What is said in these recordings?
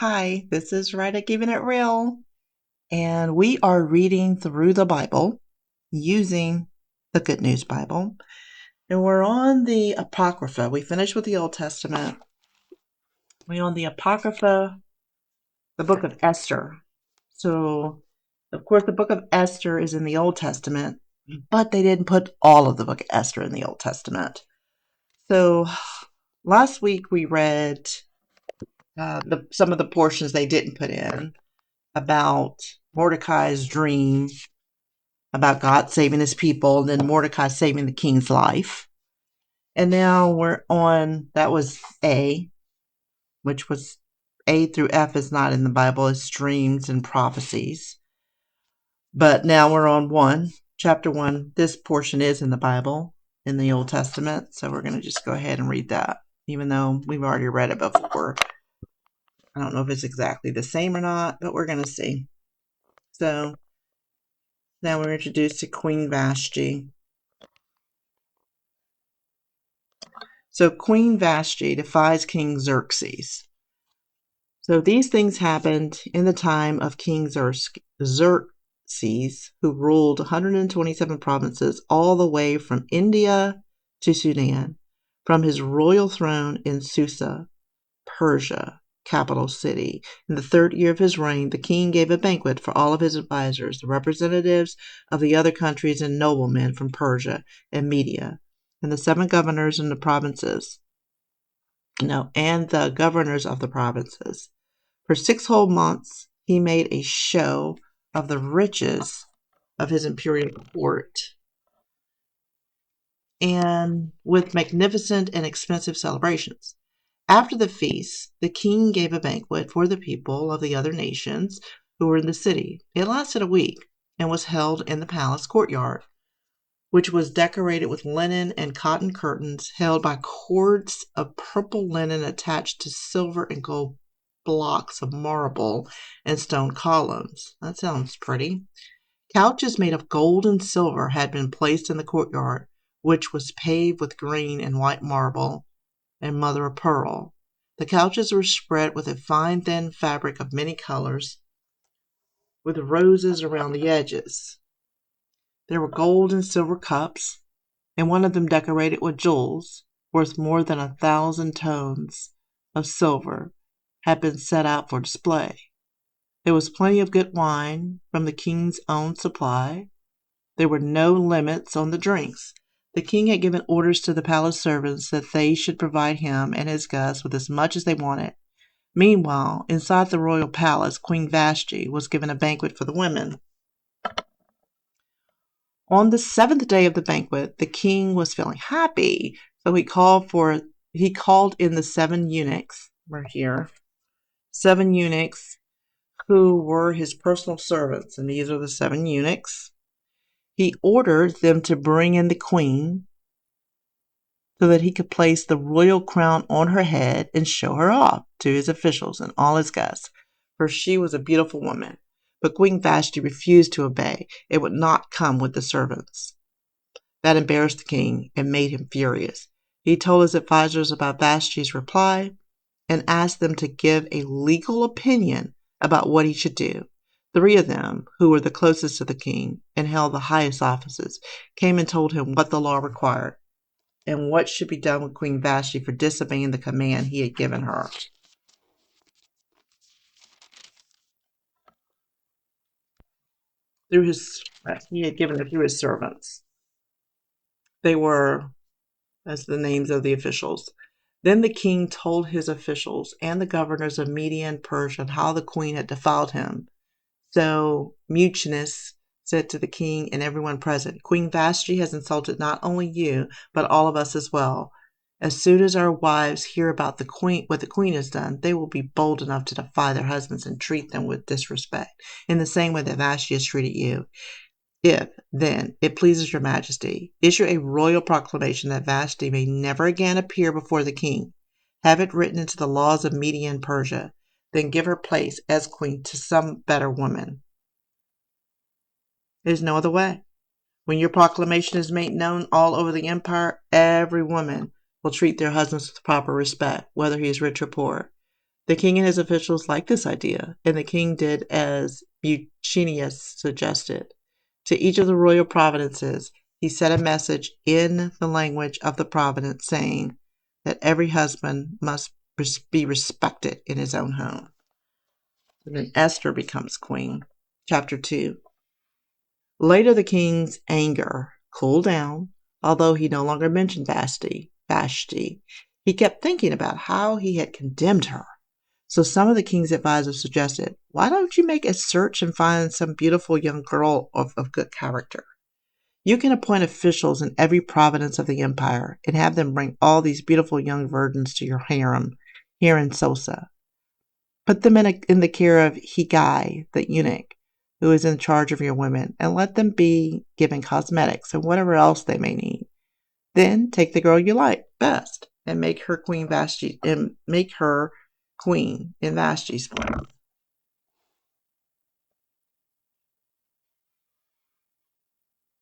Hi, this is Ridea Keeping It Real, and we are reading through the Bible using the Good News Bible, and we're on the Apocrypha. We finished with the Old Testament. We're on the Apocrypha, the book of Esther. So, of course, the book of Esther is in the Old Testament, but they didn't put all of the book of Esther in the Old Testament. So, last week we read some of the portions they didn't put in about Mordecai's dream, about God saving his people, and then Mordecai saving the king's life. And now we're on, that was A, which was A through F is not in the Bible, it's dreams and prophecies. But now we're on 1, chapter 1. This portion is in the Bible, in the Old Testament. So we're going to just go ahead and read that, even though we've already read it before. I don't know if it's exactly the same or not, but we're going to see. So now we're introduced to Queen Vashti. So Queen Vashti defies King Xerxes. So these things happened in the time of King Xerxes, who ruled 127 provinces all the way from India to Sudan, from his royal throne in Susa, Persia, capital city. In the 3rd year of his reign, the king gave a banquet for all of his advisors, the representatives of the other countries and noblemen from Persia and Media, and the 7 governors in the provinces, and the governors of the provinces. For 6 whole months, he made a show of the riches of his imperial court, and with magnificent and expensive celebrations. After the feast, the king gave a banquet for the people of the other nations who were in the city. It lasted a week and was held in the palace courtyard, which was decorated with linen and cotton curtains held by cords of purple linen attached to silver and gold blocks of marble and stone columns. That sounds pretty. Couches made of gold and silver had been placed in the courtyard, which was paved with green and white marble and mother of pearl. The couches were spread with a fine thin fabric of many colors, with roses around the edges. There were gold and silver cups, and one of them decorated with jewels worth more than 1,000 tons of silver had been set out for display. There was plenty of good wine from the king's own supply. There were no limits on the drinks. The king had given orders to the palace servants that they should provide him and his guests with as much as they wanted. Meanwhile, inside the royal palace, Queen Vashti was given a banquet for the women. On the 7th day of the banquet, the king was feeling happy, so he called in the 7 eunuchs. We're here. 7 eunuchs who were his personal servants, and these are the 7 eunuchs. He ordered them to bring in the queen so that he could place the royal crown on her head and show her off to his officials and all his guests, for she was a beautiful woman. But Queen Vashti refused to obey. It would not come with the servants. That embarrassed the king and made him furious. He told his advisors about Vashti's reply and asked them to give a legal opinion about what he should do. 3 of them, who were the closest to the king and held the highest offices, came and told him what the law required and what should be done with Queen Vashti for disobeying the command he had given her. He had given it through his servants. They were, as the names of the officials. Then the king told his officials and the governors of Media and Persia how the queen had defiled him. So Mucinous said to the king and everyone present, Queen Vashti has insulted not only you, but all of us as well. As soon as our wives hear about what the queen has done, they will be bold enough to defy their husbands and treat them with disrespect, in the same way that Vashti has treated you. If, then, it pleases your majesty, issue a royal proclamation that Vashti may never again appear before the king. Have it written into the laws of Media and Persia. Then give her place as queen to some better woman. There's no other way. When your proclamation is made known all over the empire, every woman will treat their husbands with proper respect, whether he is rich or poor. The king and his officials liked this idea, and the king did as Eugenius suggested. To each of the royal provinces, he sent a message in the language of the province saying that every husband must be respected in his own home. And then Esther becomes queen. Chapter 2. Later, the king's anger cooled down, although he no longer mentioned Vashti. He kept thinking about how he had condemned her. So some of the king's advisors suggested, why don't you make a search and find some beautiful young girl of good character? You can appoint officials in every province of the empire and have them bring all these beautiful young virgins to your harem here in Susa. Put them in the care of Hegai, the eunuch, who is in charge of your women, and let them be given cosmetics and whatever else they may need. Then take the girl you like best and make her queen in Vashti's place.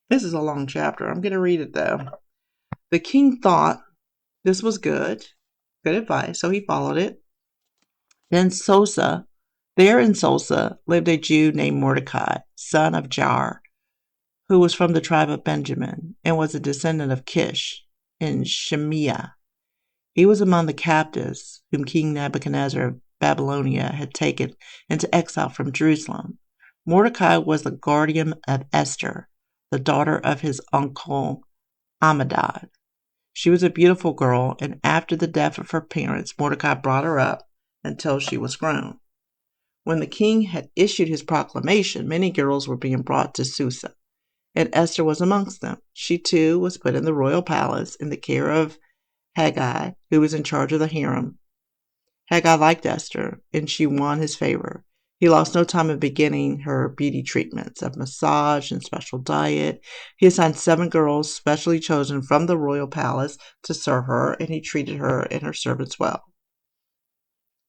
This is a long chapter. I'm going to read it though. The king thought this was good advice, so he followed it. Then there in Susa lived a Jew named Mordecai, son of Jair, who was from the tribe of Benjamin and was a descendant of Kish and Shemiah. He was among the captives whom King Nebuchadnezzar of Babylonia had taken into exile from Jerusalem. Mordecai was the guardian of Esther, the daughter of his uncle Amminadab. She was a beautiful girl, and after the death of her parents, Mordecai brought her up until she was grown. When the king had issued his proclamation, many girls were being brought to Susa, and Esther was amongst them. She too was put in the royal palace in the care of Hegai, who was in charge of the harem. Hegai liked Esther, and she won his favor. He lost no time in beginning her beauty treatments of massage and special diet. He assigned 7 girls specially chosen from the royal palace to serve her, and he treated her and her servants well.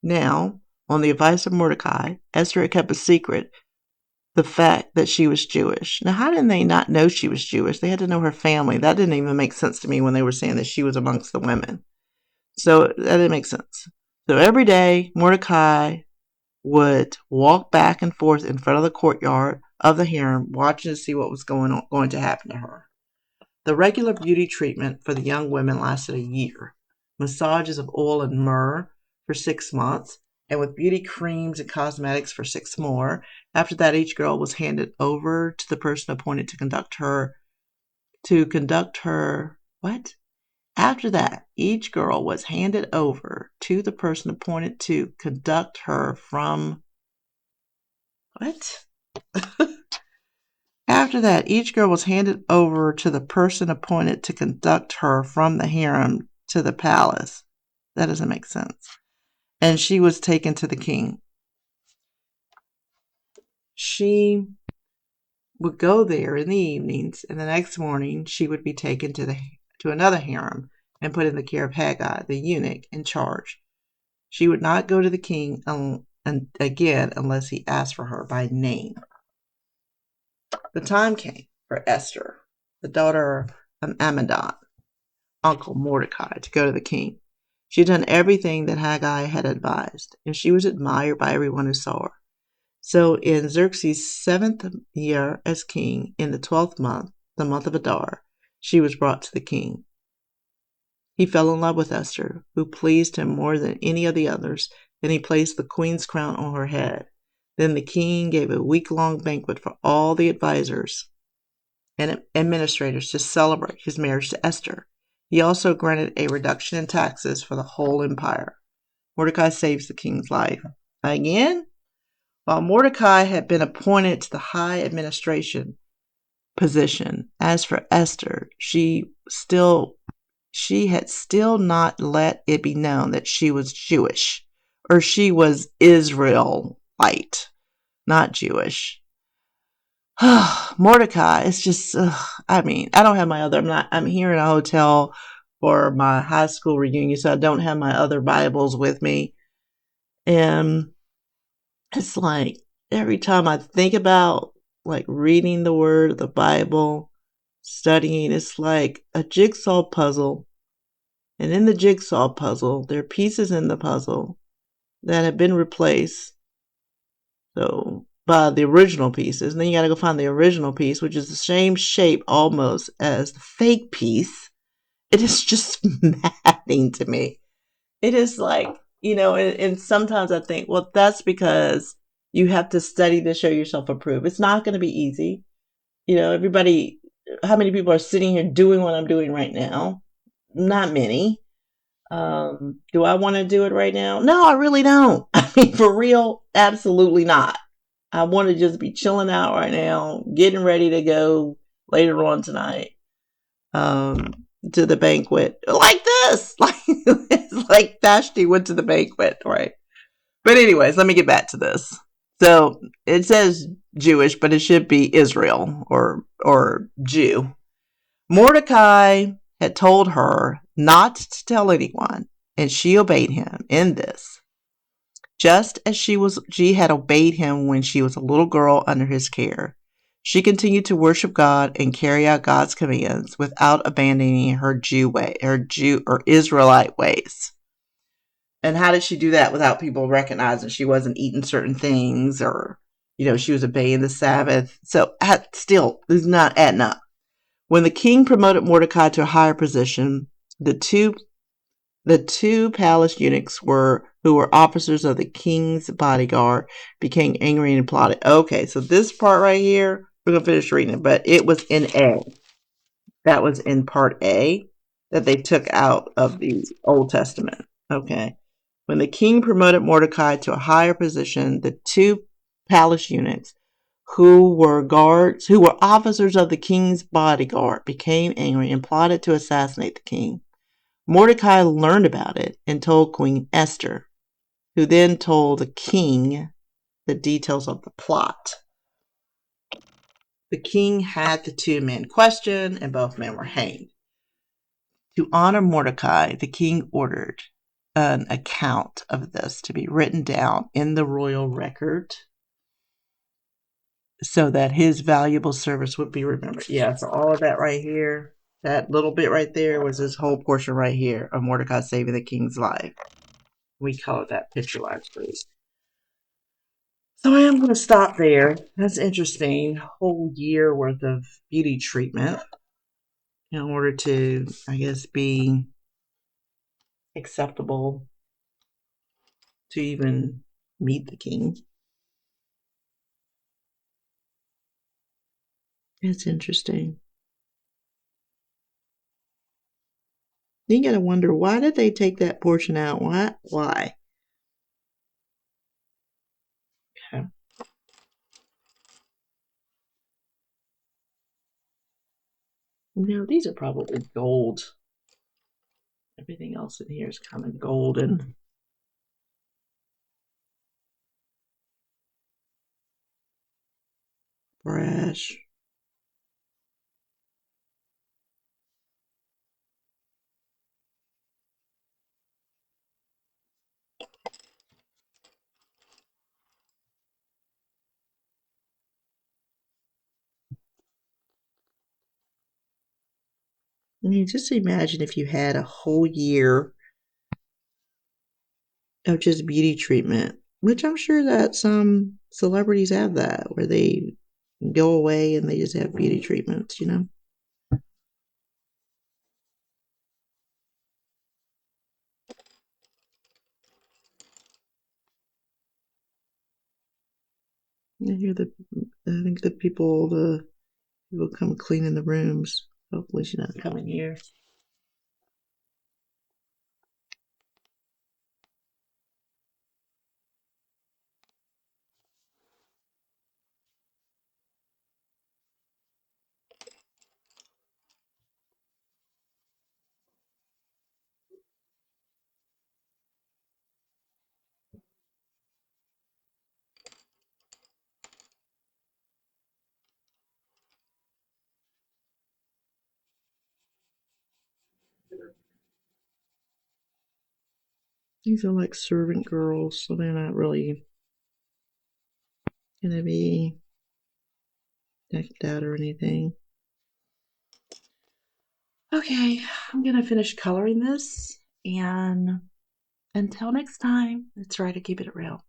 Now, on the advice of Mordecai, Esther had kept a secret the fact that she was Jewish. Now, how didn't they not know she was Jewish? They had to know her family. That didn't even make sense to me when they were saying that she was amongst the women. So that didn't make sense. So every day, Mordecai would walk back and forth in front of the courtyard of the harem, watching to see what was going to happen to her. The regular beauty treatment for the young women lasted a year. Massages of oil and myrrh for 6 months, and with beauty creams and cosmetics for 6 more. After that, each girl was handed over to the person appointed to conduct her. What? After that, each girl was handed over to the person appointed to conduct her from... What? After that, each girl was handed over to the person appointed to conduct her from the harem to the palace. That doesn't make sense. And she was taken to the king. She would go there in the evenings, and the next morning she would be taken to another harem and put in the care of Hegai, the eunuch in charge. She would not go to the king again unless he asked for her by name. The time came for Esther, the daughter of Amminadab, uncle Mordecai, to go to the king. She had done everything that Hegai had advised, and she was admired by everyone who saw her. So in Xerxes' 7th year as king, in the 12th month, the month of Adar, she was brought to the king. He fell in love with Esther, who pleased him more than any of the others, and he placed the queen's crown on her head. Then the king gave a week-long banquet for all the advisors and administrators to celebrate his marriage to Esther. He also granted a reduction in taxes for the whole empire. Mordecai saves the king's life. Again, while Mordecai had been appointed to the high administration position, as for Esther, she had still not let it be known that she was Jewish, or she was Israelite, not Jewish. Mordecai, it's just, I don't have my other, I'm here in a hotel for my high school reunion, so I don't have my other Bibles with me. And it's like, every time I think about like reading the word of the Bible, studying, it's like a jigsaw puzzle. And in the jigsaw puzzle, there are pieces in the puzzle that have been replaced. So by the original pieces. And then you got to go find the original piece, which is the same shape almost as the fake piece. It is just maddening to me. It is like, and sometimes I think, well, that's because you have to study to show yourself approved. It's not going to be easy. Everybody, how many people are sitting here doing what I'm doing right now? Not many. Do I want to do it right now? No, I really don't. I mean, for real, absolutely not. I want to just be chilling out right now, getting ready to go later on tonight to the banquet like this. Like it's like Vashti went to the banquet, right? But anyways, let me get back to this. So it says Jewish, but it should be Israel or Jew. Mordecai had told her not to tell anyone, and she obeyed him in this, just as she had obeyed him when she was a little girl under his care. She continued to worship God and carry out God's commands without abandoning her Jew or Israelite ways. And how did she do that without people recognizing she wasn't eating certain things, or she was obeying the Sabbath? So still, this is not adding up. When the king promoted Mordecai to a higher position, the two palace eunuchs who were officers of the king's bodyguard became angry and plotted. Okay, so this part right here, we're gonna finish reading it, but it was in A. That was in part A that they took out of the Old Testament. Okay. When the king promoted Mordecai to a higher position, the two palace eunuchs who were officers of the king's bodyguard, became angry and plotted to assassinate the king. Mordecai learned about it and told Queen Esther, who then told the king the details of the plot. The king had the two men questioned, and both men were hanged. To honor Mordecai, the king ordered an account of this to be written down in the royal record so that his valuable service would be remembered. Yeah, so all of that right here, that little bit right there was this whole portion right here of Mordecai saving the king's life. We call it that picture last week. So I am going to stop there. That's interesting. Whole year worth of beauty treatment in order to, I guess, be acceptable to even meet the king. It's interesting. You got to wonder, why did they take that portion out? Why? Okay. These are probably gold. Everything else in here is kind of golden. Brash. I mean, just imagine if you had a whole year of just beauty treatment, which I'm sure that some celebrities have that, where they go away and they just have beauty treatments. I hear I think the people come cleaning the rooms. Hopefully she's not coming here. These are like servant girls, so they're not really gonna be decked out or anything. Okay, I'm gonna finish coloring this, and Until next time, let's try to keep it real.